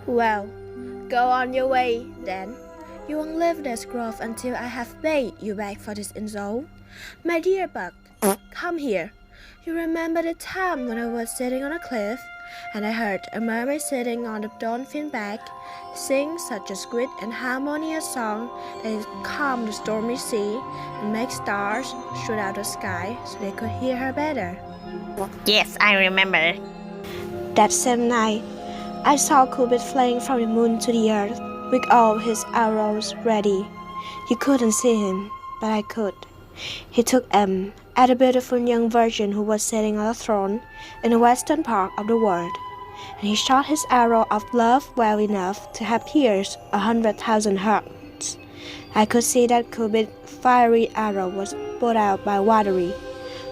Well, go on your way, then. You won't leave this grove until I have paid you back for this insult. My dear bug, come here. You remember the time when I was sitting on a cliff, and I heard a mermaid sitting on the dolphin back, sing such a sweet and harmonious song that it calmed the stormy sea and made stars shoot out the sky so they could hear her better. Yes, I remember. That same night, I saw Cupid flying from the moon to the earth with all his arrows ready. You couldn't see him, but I could. He took aim at a beautiful young virgin who was sitting on a throne in the western part of the world, and he shot his arrow of love well enough to have pierced 100,000 hearts. I could see that Cupid's fiery arrow was put out by watery,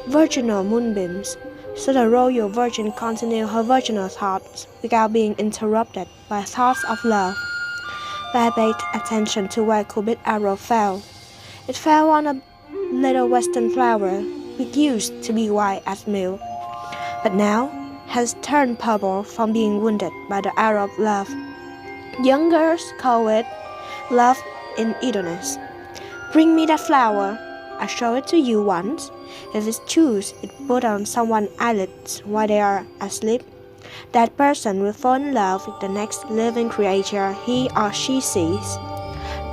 virginal moonbeams, so the royal virgin continued her virginal thoughts without being interrupted by thoughts of love. But I paid attention to where Cupid's arrow fell. It fell on a little western flower which used to be white as milk, but now has turned purple from being wounded by the arrow of love. Young girls call it love in idleness. Bring me that flower. I show it to you once. If it's choose it put on someone's eyelids while they are asleep, that person will fall in love with the next living creature he or she sees.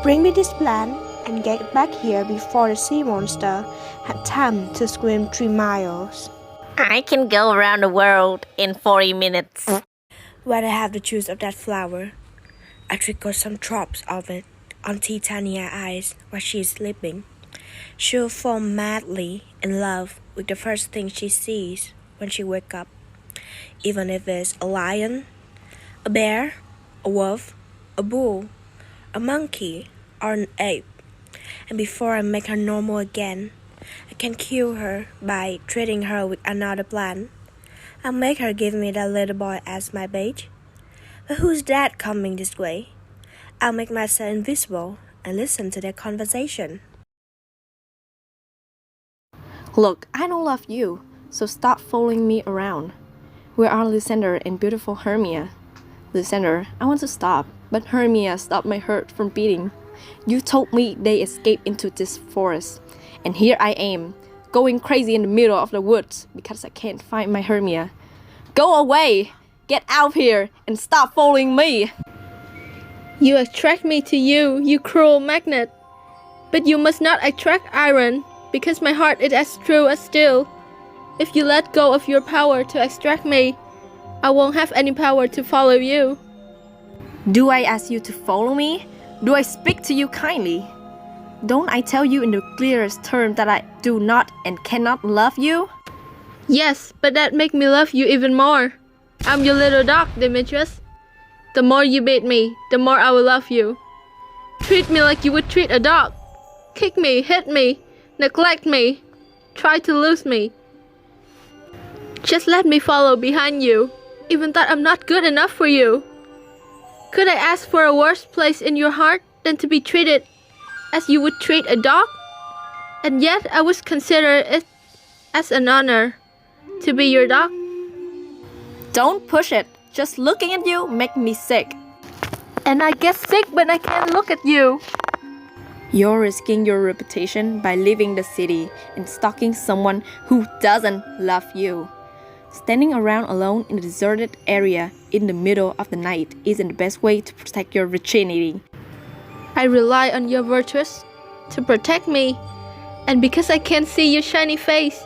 Bring me this plant and get back here before the sea monster had time to swim 3 miles. I can go around the world in 40 minutes. When I have the juice of that flower, I trickle some drops of it on Titania's eyes while she is sleeping. She'll fall madly in love with the first thing she sees when she wakes up, even if it's a lion, a bear, a wolf, a bull, a monkey, or an ape. And before I make her normal again, I can kill her by treating her with another plant. I'll make her give me that little boy as my bait. But who's that coming this way? I'll make myself invisible and listen to their conversation. Look, I don't love you, so stop following me around. Where are Lysander and beautiful Hermia? Lysander, I want to stop, but Hermia stopped my heart from beating. You told me they escaped into this forest, and here I am, going crazy in the middle of the woods because I can't find my Hermia. Go away! Get out of here and stop following me! You attract me to you, you cruel magnet. But you must not attract iron, because my heart is as true as steel. If you let go of your power to extract me, I won't have any power to follow you. Do I ask you to follow me? Do I speak to you kindly? Don't I tell you in the clearest terms that I do not and cannot love you? Yes, but that makes me love you even more. I'm your little dog, Demetrius. The more you beat me, the more I will love you. Treat me like you would treat a dog. Kick me, hit me, neglect me, try to lose me. Just let me follow behind you, even though I'm not good enough for you. Could I ask for a worse place in your heart than to be treated as you would treat a dog? And yet I would consider it as an honor to be your dog. Don't push it. Just looking at you makes me sick. And I get sick when I can't look at you. You're risking your reputation by leaving the city and stalking someone who doesn't love you. Standing around alone in a deserted area in the middle of the night isn't the best way to protect your virginity. I rely on your virtues to protect me, and because I can't see your shiny face,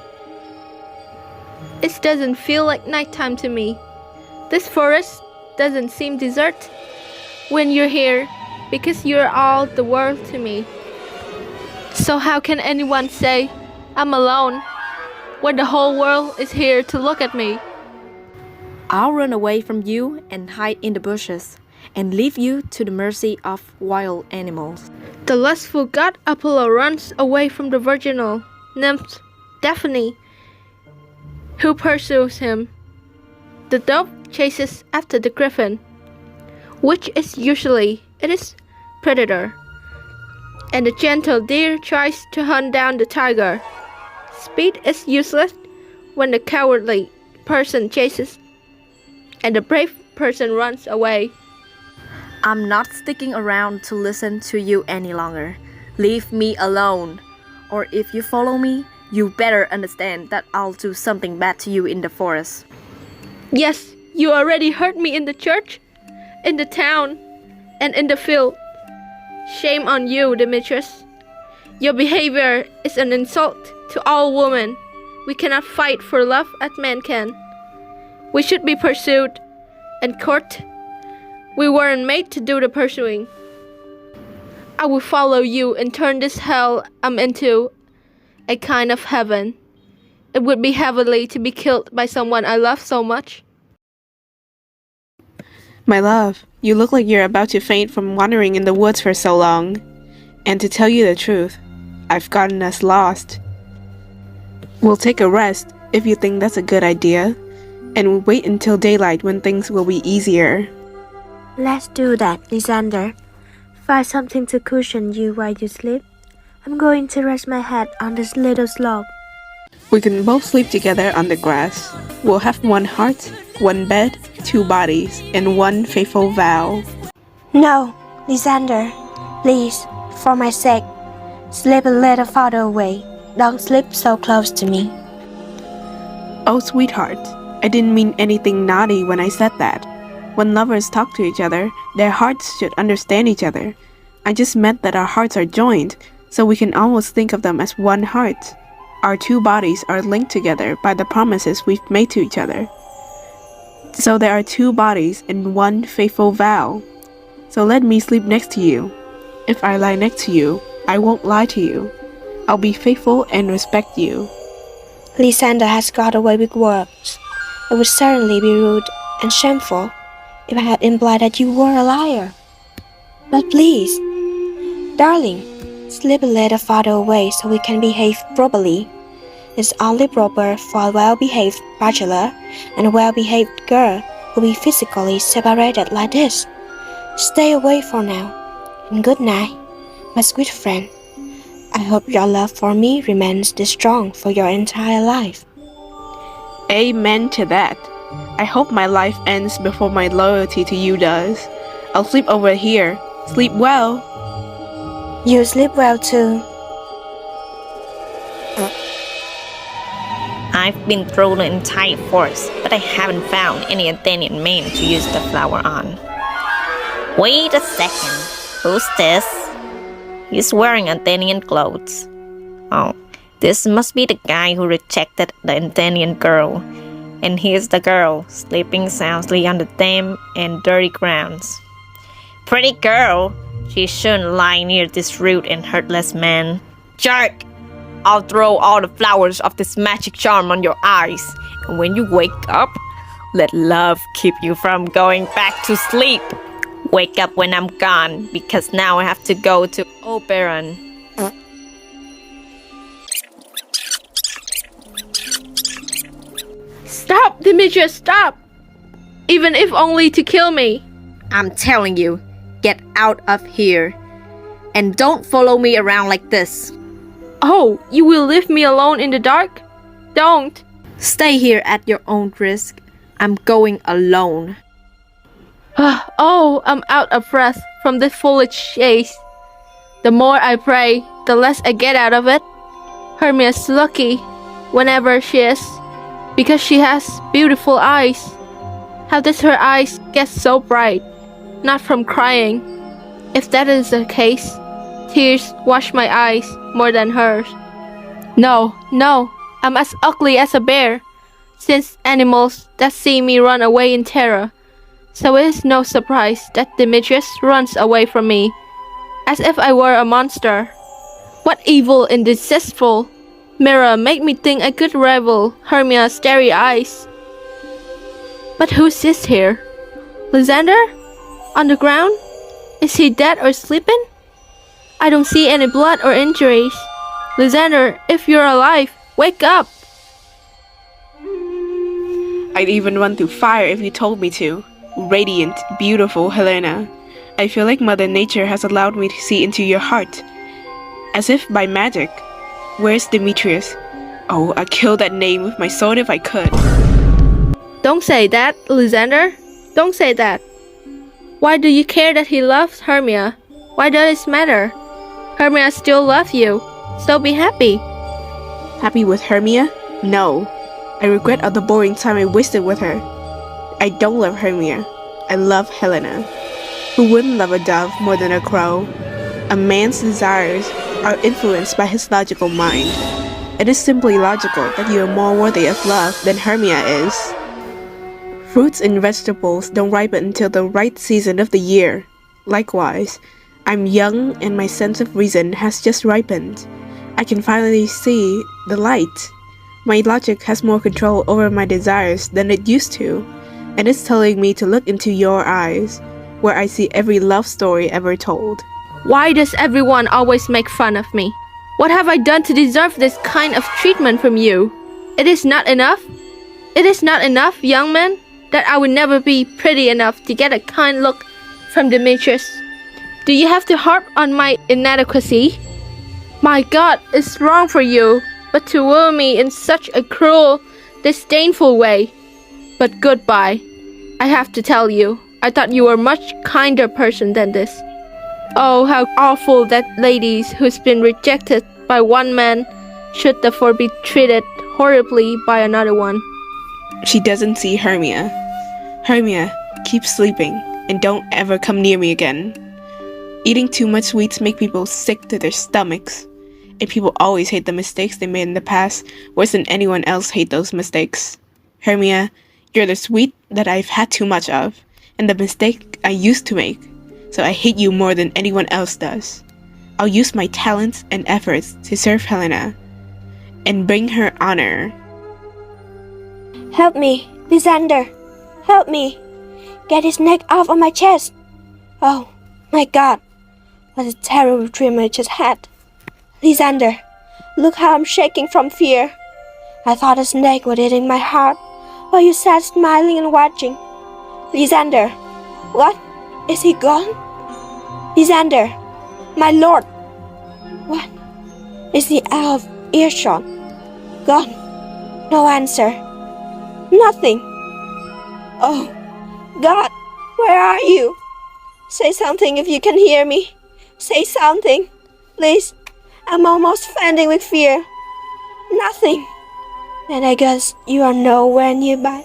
it doesn't feel like nighttime to me. This forest doesn't seem desert when you're here, because you're all the world to me. So how can anyone say I'm alone when the whole world is here to look at me? I'll run away from you and hide in the bushes and leave you to the mercy of wild animals. The lustful god Apollo runs away from the virginal nymph Daphne, who pursues him. The dove chases after the griffin, which is usually its predator, and the gentle deer tries to hunt down the tiger. Speed is useless when the cowardly person chases and the brave person runs away. I'm not sticking around to listen to you any longer. Leave me alone. Or if you follow me, you better understand that I'll do something bad to you in the forest. Yes, you already hurt me in the church, in the town, and in the field. Shame on you, Demetrius. Your behavior is an insult to all women. We cannot fight for love as men can. We should be pursued and court. We weren't made to do the pursuing. I will follow you and turn this hell I'm into a kind of heaven. It would be heavenly to be killed by someone I love so much. My love, you look like you're about to faint from wandering in the woods for so long. And to tell you the truth, I've gotten us lost. We'll take a rest if you think that's a good idea, and we'll wait until daylight when things will be easier. Let's do that, Lysander. Find something to cushion you while you sleep. I'm going to rest my head on this little slope. We can both sleep together on the grass. We'll have one heart, one bed, two bodies, and one faithful vow. No, Lysander, please, for my sake, sleep a little farther away. Don't sleep so close to me. Oh, sweetheart, I didn't mean anything naughty when I said that. When lovers talk to each other, their hearts should understand each other. I just meant that our hearts are joined, so we can almost think of them as one heart. Our two bodies are linked together by the promises we've made to each other. So there are two bodies and one faithful vow. So let me sleep next to you. If I lie next to you, I won't lie to you. I'll be faithful and respect you. Lysander has got away with words. It would certainly be rude and shameful if I had implied that you were a liar. But please, darling, sleep a little farther away so we can behave properly. It's only proper for a well-behaved bachelor and a well-behaved girl to be physically separated like this. Stay away for now, and good night, my sweet friend. I hope your love for me remains this strong for your entire life. Amen to that. I hope my life ends before my loyalty to you does. I'll sleep over here. Sleep well. You sleep well too. I've been through the entire forest, but I haven't found any Athenian man to use the flower on. Wait a second. Who's this? He's wearing Athenian clothes. Oh, this must be the guy who rejected the Athenian girl. And here's the girl, sleeping soundly on the damp and dirty grounds. Pretty girl, she shouldn't lie near this rude and heartless man. Jerk! I'll throw all the flowers of this magic charm on your eyes. And when you wake up, let love keep you from going back to sleep. Wake up when I'm gone, because now I have to go to Oberon. Stop, Demetrius, stop! Even if only to kill me. I'm telling you, get out of here. And don't follow me around like this. Oh, you will leave me alone in the dark? Don't. Stay here at your own risk. I'm going alone. Oh, I'm out of breath from this foolish chase. The more I pray, the less I get out of it. Hermia's lucky whenever she is, because she has beautiful eyes. How does her eyes get so bright? Not from crying. If that is the case, tears wash my eyes more than hers. No, I'm as ugly as a bear, since animals that see me run away in terror. So it is no surprise that Demetrius runs away from me, as if I were a monster. What evil and deceitful mirror made me think I could rival Hermia's starry eyes. But who's this here? Lysander? On the ground? Is he dead or sleeping? I don't see any blood or injuries. Lysander, if you're alive, wake up! I'd even run through fire if you told me to. Radiant, beautiful Helena. I feel like Mother Nature has allowed me to see into your heart. As if by magic. Where's Demetrius? Oh, I'd kill that name with my sword if I could. Don't say that, Lysander. Don't say that. Why do you care that he loves Hermia? Why does it matter? Hermia still loves you, so be happy. Happy with Hermia? No. I regret all the boring time I wasted with her. I don't love Hermia. I love Helena. Who wouldn't love a dove more than a crow? A man's desires are influenced by his logical mind. It is simply logical that you are more worthy of love than Hermia is. Fruits and vegetables don't ripen until the right season of the year. Likewise, I'm young and my sense of reason has just ripened. I can finally see the light. My logic has more control over my desires than it used to, and it's telling me to look into your eyes, where I see every love story ever told. Why does everyone always make fun of me? What have I done to deserve this kind of treatment from you? It is not enough? It is not enough, young man, that I will never be pretty enough to get a kind look from Demetrius. Do you have to harp on my inadequacy? My God, it's wrong for you, but to woo me in such a cruel, disdainful way. But goodbye. I have to tell you, I thought you were a much kinder person than this. Oh, how awful that lady who's been rejected by one man should therefore be treated horribly by another one. She doesn't see Hermia. Hermia, keep sleeping and don't ever come near me again. Eating too much sweets make people sick to their stomachs, and people always hate the mistakes they made in the past worse than anyone else hate those mistakes. Hermia, you're the sweet that I've had too much of, and the mistake I used to make, so I hate you more than anyone else does. I'll use my talents and efforts to serve Helena and bring her honor. Help me, Lysander. Help me. Get his neck off of my chest. Oh, my God. What a terrible dream I just had. Lysander, look how I'm shaking from fear. I thought a snake was eating my heart while you sat smiling and watching. Lysander, what? Is he gone? Lysander, my lord. What? Is he out of earshot? Gone. No answer. Nothing. Oh, God, where are you? Say something if you can hear me. Say something, please. I'm almost fainting with fear. Nothing. Then I guess you are nowhere nearby.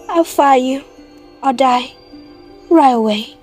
I'll find you or die right away.